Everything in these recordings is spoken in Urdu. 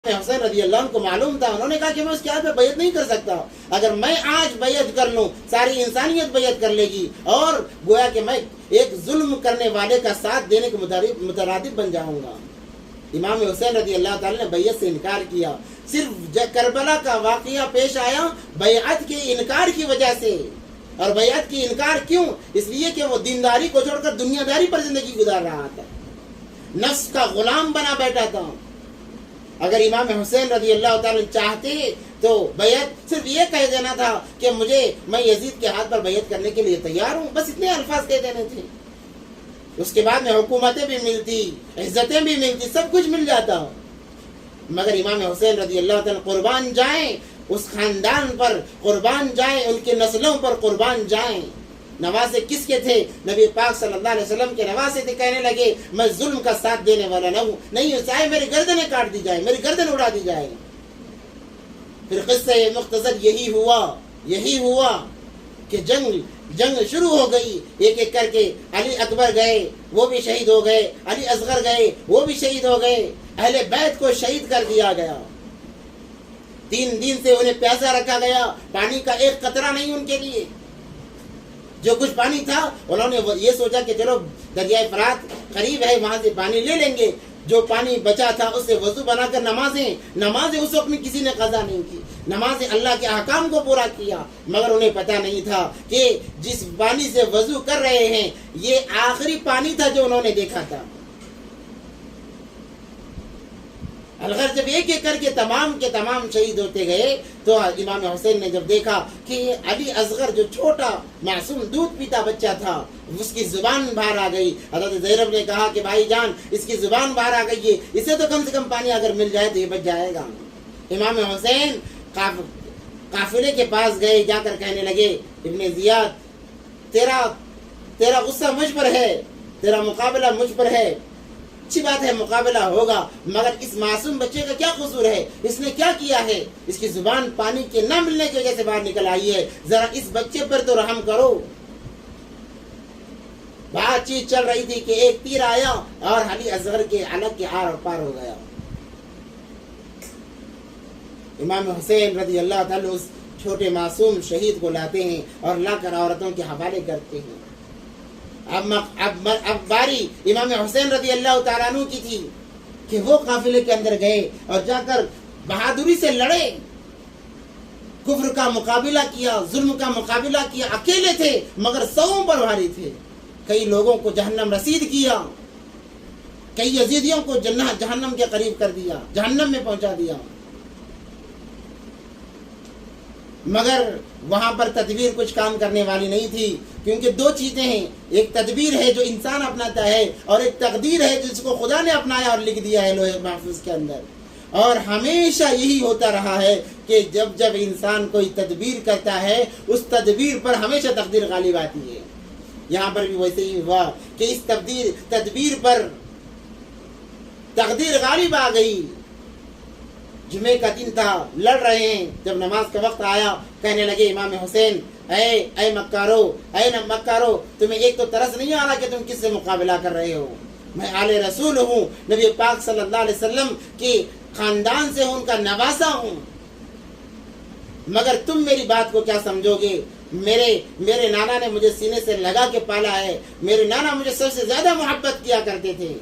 حسین رضی اللہ عنہ کو معلوم تھا، انہوں نے کہا کہ میں اس کے ہاتھ پہ بیعت نہیں کر سکتا، اگر میں آج بیعت کر لوں ساری انسانیت بیعت کر لے گی اور گویا کہ میں ایک ظلم کرنے والے کا ساتھ دینے کے مترادف بن جاؤں گا۔ امام حسین رضی اللہ تعالی نے بیعت سے انکار کیا، صرف کربلا کا واقعہ پیش آیا بیعت کے انکار کی وجہ سے۔ اور بیعت کی انکار کیوں؟ اس لیے کہ وہ دینداری کو چھوڑ کر دنیا داری پر زندگی گزار رہا تھا، نفس کا غلام بنا بیٹھا تھا۔ اگر امام حسین رضی اللہ تعالیٰ چاہتے تو بیعت صرف یہ کہہ دینا تھا کہ میں یزید کے ہاتھ پر بیعت کرنے کے لیے تیار ہوں، بس اتنے الفاظ کہہ دینے تھے۔ اس کے بعد میں حکومتیں بھی ملتی، عزتیں بھی ملتی، سب کچھ مل جاتا۔ مگر امام حسین رضی اللہ تعالیٰ قربان جائیں اس خاندان پر، قربان جائیں ان کے نسلوں پر، قربان جائیں۔ نواسے کس کے تھے؟ نبی پاک صلی اللہ علیہ وسلم کے نواسے تھے۔ کہنے لگے میں ظلم کا ساتھ دینے والا نہ ہوں، نہیں چاہے میری گردنیں کاٹ دی جائے، میری گردن اڑا دی جائے۔ پھر قصہ مختصر یہی ہوا کہ جنگ شروع ہو گئی، ایک ایک کر کے علی اکبر گئے، وہ بھی شہید ہو گئے، علی اصغر گئے، وہ بھی شہید ہو گئے، اہل بیت کو شہید کر دیا گیا۔ 3 دن سے انہیں پیاسا رکھا گیا، پانی کا ایک قطرہ نہیں ان کے لیے۔ جو کچھ پانی تھا انہوں نے یہ سوچا کہ چلو دریائے فرات قریب ہے، وہاں سے پانی لے لیں گے۔ جو پانی بچا تھا اس سے وضو بنا کر نمازیں اس وقت میں کسی نے قضا نہیں کی، نمازیں اللہ کے احکام کو پورا کیا۔ مگر انہیں پتہ نہیں تھا کہ جس پانی سے وضو کر رہے ہیں یہ آخری پانی تھا جو انہوں نے دیکھا تھا۔ الغرض جب ایک ایک کر کے تمام کے تمام شہید ہوتے گئے تو امام حسین نے جب دیکھا کہ علی اصغر جو چھوٹا معصوم دودھ پیتا بچہ تھا اس کی زبان باہر آ گئی، حضرت زینب نے کہا کہ بھائی جان اس کی زبان باہر آ گئی ہے، اسے تو کم سے کم پانی اگر مل جائے تو یہ بچ جائے گا۔ امام حسین قافلے کے پاس گئے، جا کر کہنے لگے ابن زیاد تیرا غصہ مجھ پر ہے، تیرا مقابلہ مجھ پر ہے، اچھی بات ہے مقابلہ ہوگا، مگر اس معصوم بچے کا کیا قصور ہے؟ اس نے کیا کیا ہے؟ اس کی زبان پانی کے نہ ملنے کی وجہ سے باہر نکل آئی ہے، ذرا اس بچے پر تو رحم کرو۔ بات چیت چل رہی تھی کہ ایک تیر آیا اور علی اصغر کے علق کے آر پار ہو گیا۔ امام حسین رضی اللہ تعالیٰ اس چھوٹے معصوم شہید کو لاتے ہیں اور لا کر عورتوں کے حوالے کرتے ہیں۔ اب باری امام حسین رضی اللہ تعالیٰ عنہ کی تھی کہ وہ قافلے کے اندر گئے اور جا کر بہادری سے لڑے، کفر کا مقابلہ کیا، ظلم کا مقابلہ کیا، اکیلے تھے مگر سووں پر بھاری تھے۔ کئی لوگوں کو جہنم رسید کیا، کئی یزیدیوں کو جہنم کے قریب کر دیا، جہنم میں پہنچا دیا۔ مگر وہاں پر تدبیر کچھ کام کرنے والی نہیں تھی، کیونکہ 2 چیزیں ہیں، ایک تدبیر ہے جو انسان اپناتا ہے اور ایک تقدیر ہے جس کو خدا نے اپنایا اور لکھ دیا ہے لوح محفوظ کے اندر۔ اور ہمیشہ یہی ہوتا رہا ہے کہ جب انسان کوئی تدبیر کرتا ہے اس تدبیر پر ہمیشہ تقدیر غالب آتی ہے۔ یہاں پر بھی ویسے ہی ہوا کہ اس تدبیر پر تقدیر غالب آ گئی۔ جمعے کا دن تھا، لڑ رہے ہیں، جب نماز کا وقت آیا کہنے لگے امام حسین اے مکارو تمہیں ایک تو ترس نہیں آ رہا کہ تم کس سے مقابلہ کر رہے ہو؟ میں آل رسول ہوں، نبی پاک صلی اللہ علیہ وسلم کی خاندان سے ہوں، ان کا نواسا ہوں، مگر تم میری بات کو کیا سمجھو گے؟ میرے نانا نے مجھے سینے سے لگا کے پالا ہے، میرے نانا مجھے سب سے زیادہ محبت کیا کرتے تھے،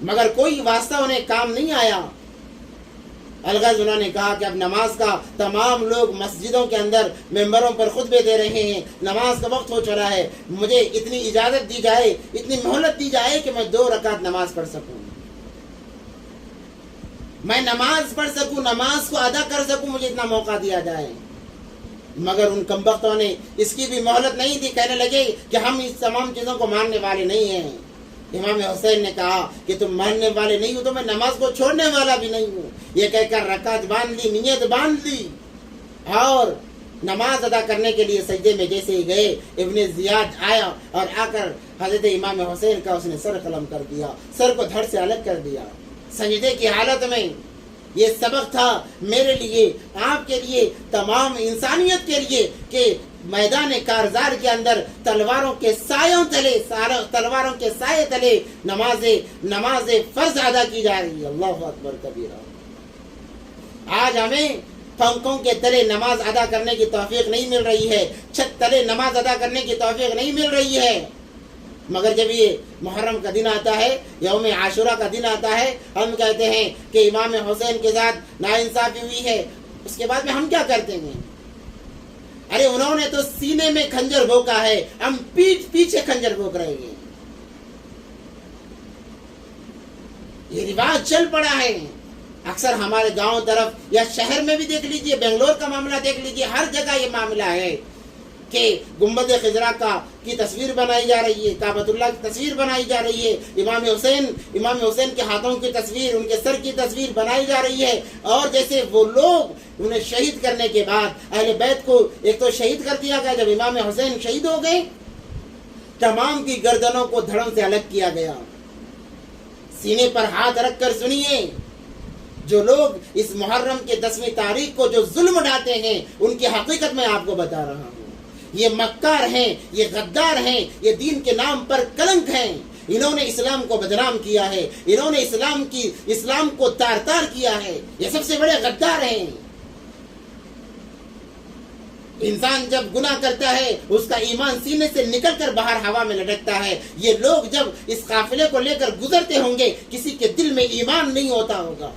مگر کوئی واسطہ انہیں کام نہیں آیا۔ الغرض انہوں نے کہا کہ اب نماز کا تمام لوگ مسجدوں کے اندر ممبروں پر خطبے دے رہے ہیں، نماز کا وقت ہو چلا ہے، مجھے اتنی اجازت دی جائے، اتنی مہلت دی جائے کہ میں 2 رکعت نماز پڑھ سکوں، میں نماز پڑھ سکوں، نماز کو ادا کر سکوں، مجھے اتنا موقع دیا جائے۔ مگر ان کمبختوں نے اس کی بھی مہلت نہیں دی، کہنے لگے کہ ہم اس تمام چیزوں کو ماننے والے نہیں ہیں۔ امام حسین نے کہا کہ تم ماننے والے نہیں ہو تو میں نماز کو چھوڑنے والا بھی نہیں ہوں۔ یہ کہہ کر رکعت باندھ لی، نیت باندھ لی اور نماز ادا کرنے کے لیے سجدے میں جیسے ہی گئے، ابن زیاد آیا اور آ کر حضرت امام حسین کا اس نے سر قلم کر دیا، سر کو دھڑ سے الگ کر دیا سجدے کی حالت میں۔ یہ سبق تھا میرے لیے، آپ کے لیے، تمام انسانیت کے لیے کہ میدان کارزار کے اندر تلواروں کے سائے تلے نماز فرض ادا کی جا رہی ہے. اللہ اکبر کبیرہ. آج ہمیں پنکھوں کے تلے نماز ادا کرنے کی توفیق نہیں مل رہی ہے, چھت تلے نماز ادا کرنے کی توفیق نہیں مل رہی ہے. مگر جب یہ محرم کا دن آتا ہے, یوم عاشورہ کا دن آتا ہے, ہم کہتے ہیں کہ امام حسین کے ساتھ ناانصافی ہوئی ہے. اس کے بعد میں ہم کیا کرتے ہیں؟ ارے انہوں نے تو سینے میں خنجر بھوکا ہے, ہم پیچھے خنجر بھوک رہے ہیں. یہ رواج چل پڑا ہے. اکثر ہمارے گاؤں طرف یا شہر میں بھی دیکھ لیجئے, بنگلور کا معاملہ دیکھ لیجئے, ہر جگہ یہ معاملہ ہے کہ گنبد خضرا کی تصویر بنائی جا رہی ہے, کعبۃ اللہ کی تصویر بنائی جا رہی ہے, امام حسین کے ہاتھوں کی تصویر, ان کے سر کی تصویر بنائی جا رہی ہے. اور جیسے وہ لوگ انہیں شہید کرنے کے بعد اہل بیت کو ایک تو شہید کر دیا گیا, جب امام حسین شہید ہو گئے تمام کی گردنوں کو دھڑوں سے الگ کیا گیا. سینے پر ہاتھ رکھ کر سنیے, جو لوگ اس محرم کے 10ویں تاریخ کو جو ظلم ڈھاتے ہیں ان کی حقیقت میں آپ کو بتا رہا ہوں. یہ مکار ہیں, یہ غدار ہیں, یہ دین کے نام پر کلنک ہیں. انہوں نے اسلام کو بدنام کیا ہے, انہوں نے اسلام کو تار تار کیا ہے. یہ سب سے بڑے غدار ہیں. انسان جب گناہ کرتا ہے اس کا ایمان سینے سے نکل کر باہر ہوا میں لٹکتا ہے. یہ لوگ جب اس قافلے کو لے کر گزرتے ہوں گے کسی کے دل میں ایمان نہیں ہوتا ہوگا.